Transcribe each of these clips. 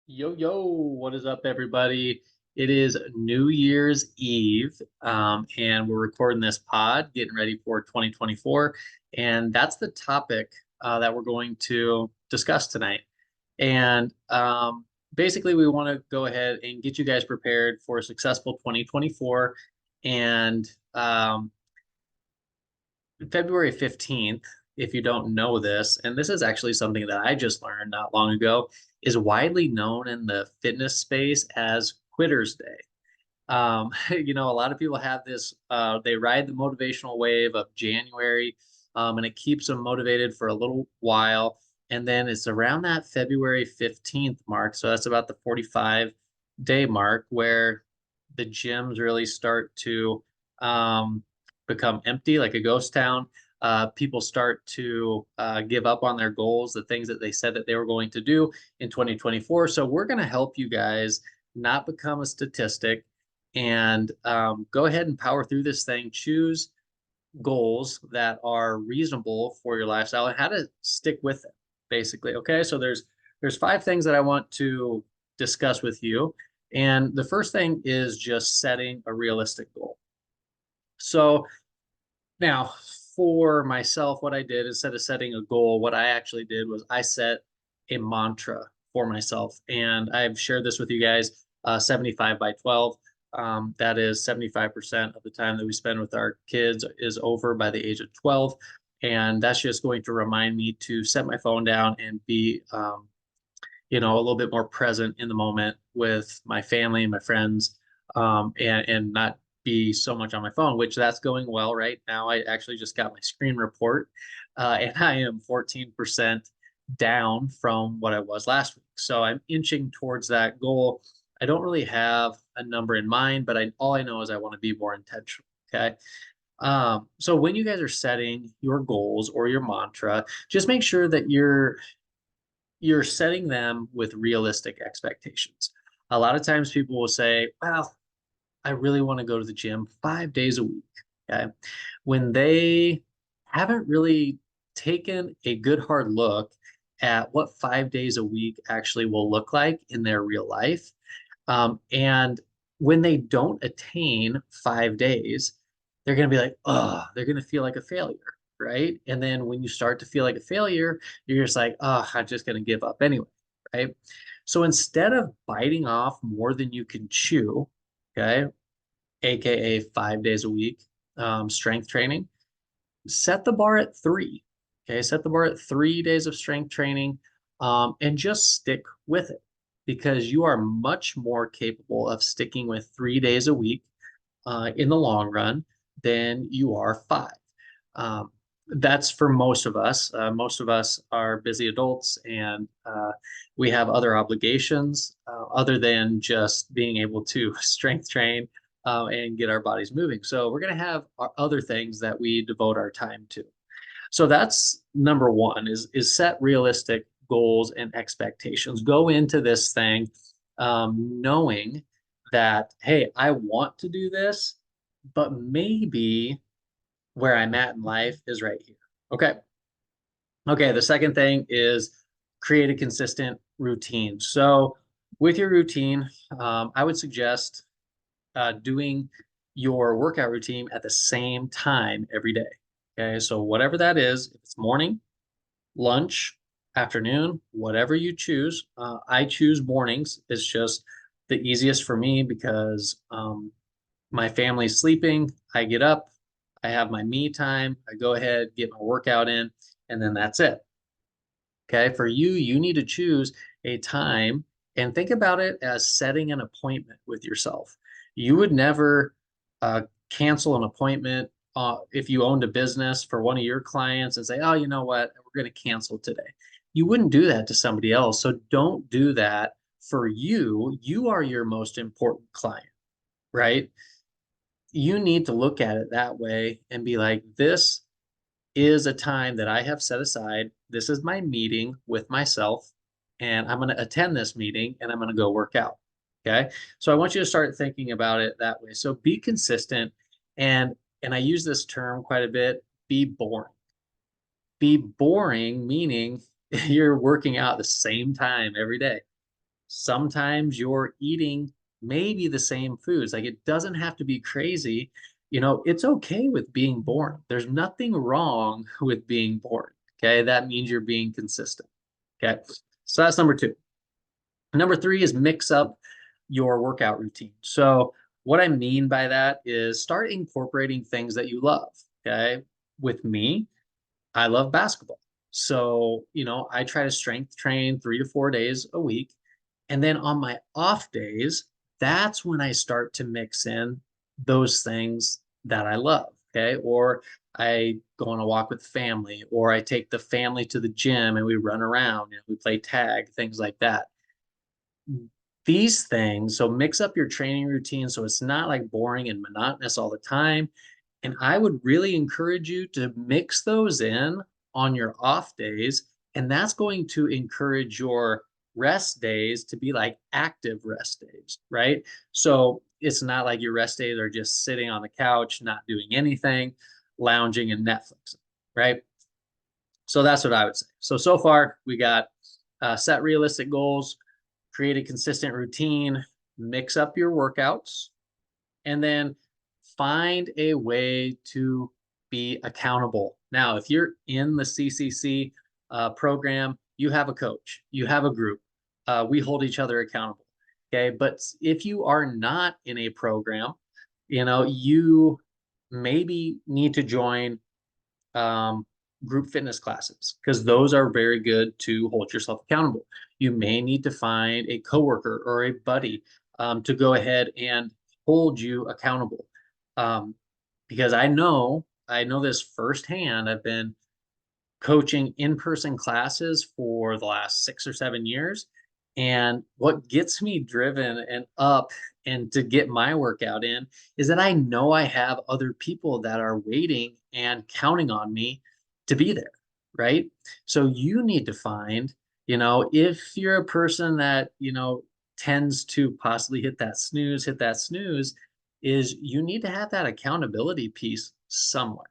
Yo, yo, what is up, everybody? It is New Year's Eve, and we're recording this pod, getting ready for 2024. And that's the topic that we're going to discuss tonight. And basically, we want to go ahead and get you guys prepared for a successful 2024. And February 15th, if you don't know this, and this is actually something that I just learned not long ago, is widely known in the fitness space as Quitter's Day. A lot of people have this, they ride the motivational wave of January, and it keeps them motivated for a little while. And then it's around that February 15th mark. So that's about the 45-day mark where the gyms really start to become empty, like a ghost town. People start to give up on their goals, the things that they said that they were going to do in 2024. So we're going to help you guys not become a statistic and go ahead and power through this thing. Choose goals that are reasonable for your lifestyle and how to stick with it, basically. Okay, so there's five things that I want to discuss with you. And the first thing is just setting a realistic goal. So now, for myself, what I did instead of setting a goal, what I actually did was I set a mantra for myself. And I've shared this with you guys 75 by 12. That is 75% of the time that we spend with our kids is over by the age of 12. And that's just going to remind me to set my phone down and be, a little bit more present in the moment with my family and my friends, and not be so much on my phone, which that's going well right now. I actually just got my screen report, and I am 14% down from what I was last week. So I'm inching towards that goal. I don't really have a number in mind, but all I know is I want to be more intentional. Okay. So when you guys are setting your goals or your mantra, just make sure that you're setting them with realistic expectations. A lot of times people will say, well, I really want to go to the gym 5 days a week. Okay. When they haven't really taken a good hard look at what 5 days a week actually will look like in their real life. And when they don't attain 5 days, they're going to be like, oh, they're going to feel like a failure. Right. And then when you start to feel like a failure, you're just like, oh, I'm just going to give up anyway. Right. So instead of biting off more than you can chew, okay, AKA 5 days a week, strength training, set the bar at three. Okay, set the bar at 3 days of strength training, and just stick with it because you are much more capable of sticking with 3 days a week in the long run than you are five. Um, that's for most of us. Most of us are busy adults and we have other obligations other than just being able to strength train and get our bodies moving. So we're going to have our other things that we devote our time to. So that's number one is set realistic goals and expectations. Go into this thing knowing that, hey, I want to do this, but maybe where I'm at in life is right here. Okay. Okay. The second thing is create a consistent routine. So with your routine, I would suggest doing your workout routine at the same time every day. Okay. So whatever that is, if it's morning, lunch, afternoon, whatever you choose. I choose mornings. It's just the easiest for me because my family's sleeping. I get up, I have my me time, I go ahead, get my workout in, and then that's it. Okay. For you, you need to choose a time and think about it as setting an appointment with yourself. You would never cancel an appointment if you owned a business for one of your clients and say, oh, you know what, we're going to cancel today. You wouldn't do that to somebody else. So don't do that for you. You are your most important client, right? You need to look at it that way and be like, this is a time that I have set aside. This is my meeting with myself, and I'm going to attend this meeting and I'm going to go work out. Okay. So I want you to start thinking about it that way. So be consistent and I use this term quite a bit, be boring. Be boring, meaning you're working out at the same time every day. Sometimes you're eating maybe the same foods. Like it doesn't have to be crazy. It's okay with being boring. There's nothing wrong with being boring. Okay. That means you're being consistent. Okay. So that's number two. Number three is mix up your workout routine. So, what I mean by that is start incorporating things that you love. Okay. With me, I love basketball. So, I try to strength train 3 to 4 days a week. And then on my off days, that's when I start to mix in those things that I love. Okay. Or I go on a walk with family, or I take the family to the gym and we run around, we play tag, things like that. These things, so mix up your training routine so it's not like boring and monotonous all the time. And I would really encourage you to mix those in on your off days. And that's going to encourage your rest days to be like active rest days, right? So it's not like your rest days are just sitting on the couch, not doing anything, lounging and Netflix, right? So that's what I would say. So far we got set realistic goals, create a consistent routine, mix up your workouts, and then find a way to be accountable. Now, if you're in the CCC program, you have a coach, you have a group. We hold each other accountable. Okay. But if you are not in a program, you maybe need to join um, group fitness classes because those are very good to hold yourself accountable. You may need to find a coworker or a buddy to go ahead and hold you accountable. Um, because I know this firsthand. I've been coaching in-person classes for the last 6 or 7 years. And what gets me driven and up and to get my workout in is that I know I have other people that are waiting and counting on me to be there, right? So you need to find, if you're a person that, tends to possibly hit that snooze, is you need to have that accountability piece somewhere.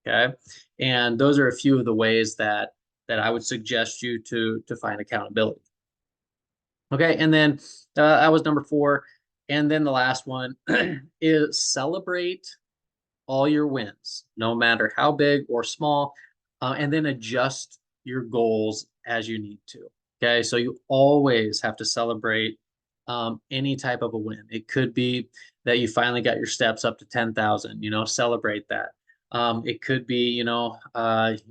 Okay. And those are a few of the ways that I would suggest you to find accountability. Okay. And then that was number four. And then the last one is celebrate all your wins, no matter how big or small, and then adjust your goals as you need to. Okay. So you always have to celebrate any type of a win. It could be that you finally got your steps up to 10,000, celebrate that. It could be,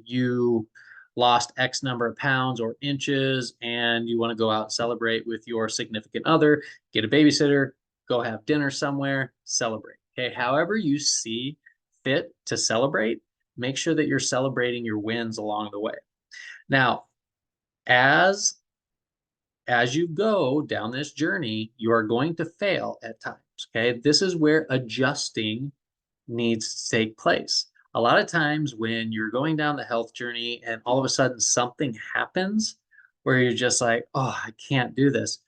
you lost X number of pounds or inches and you want to go out and celebrate with your significant other, get a babysitter, go have dinner somewhere, celebrate. Okay. However, you see fit to celebrate, make sure that you're celebrating your wins along the way. Now, as as you go down this journey, you are going to fail at times. Okay. This is where adjusting needs to take place. A lot of times when you're going down the health journey and all of a sudden something happens where you're just like, oh, I can't do this.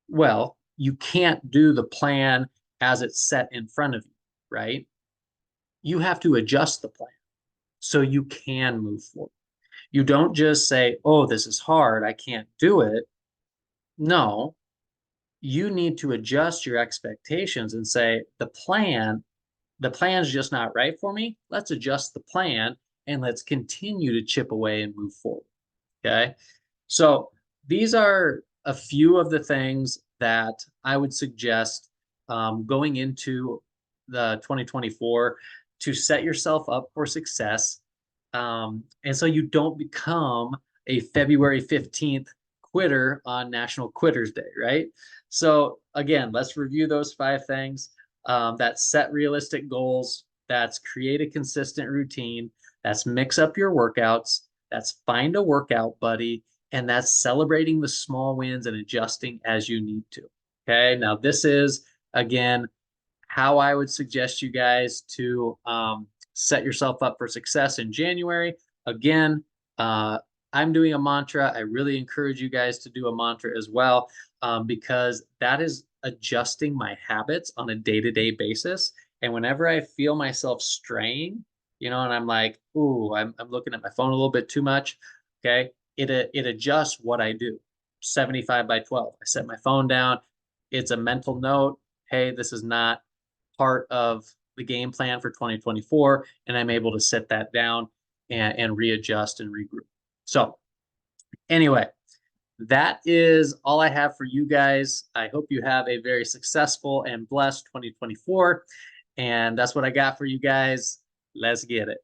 Well, you can't do the plan as it's set in front of you, right? You have to adjust the plan so you can move forward. You don't just say, oh, this is hard. I can't do it. No, you need to adjust your expectations and say, the plan's just not right for me. Let's adjust the plan and let's continue to chip away and move forward. Okay. So these are a few of the things that I would suggest going into the 2024 to set yourself up for success. And so you don't become a February 15th quitter on National Quitters Day, right? So again, let's review those 5 things. That's set realistic goals, that's create a consistent routine, that's mix up your workouts, that's find a workout buddy, and that's celebrating the small wins and adjusting as you need to. Okay. Now, this is, again, how I would suggest you guys to set yourself up for success in January. Again, I'm doing a mantra. I really encourage you guys to do a mantra as well, because that is adjusting my habits on a day-to-day basis. And whenever I feel myself straying, and I'm like, ooh, I'm looking at my phone a little bit too much. Okay. It adjusts what I do. 75 by 12. I set my phone down. It's a mental note. Hey, this is not part of the game plan for 2024. And I'm able to set that down and readjust and regroup. So anyway, that is all I have for you guys. I hope you have a very successful and blessed 2024. And that's what I got for you guys. Let's get it.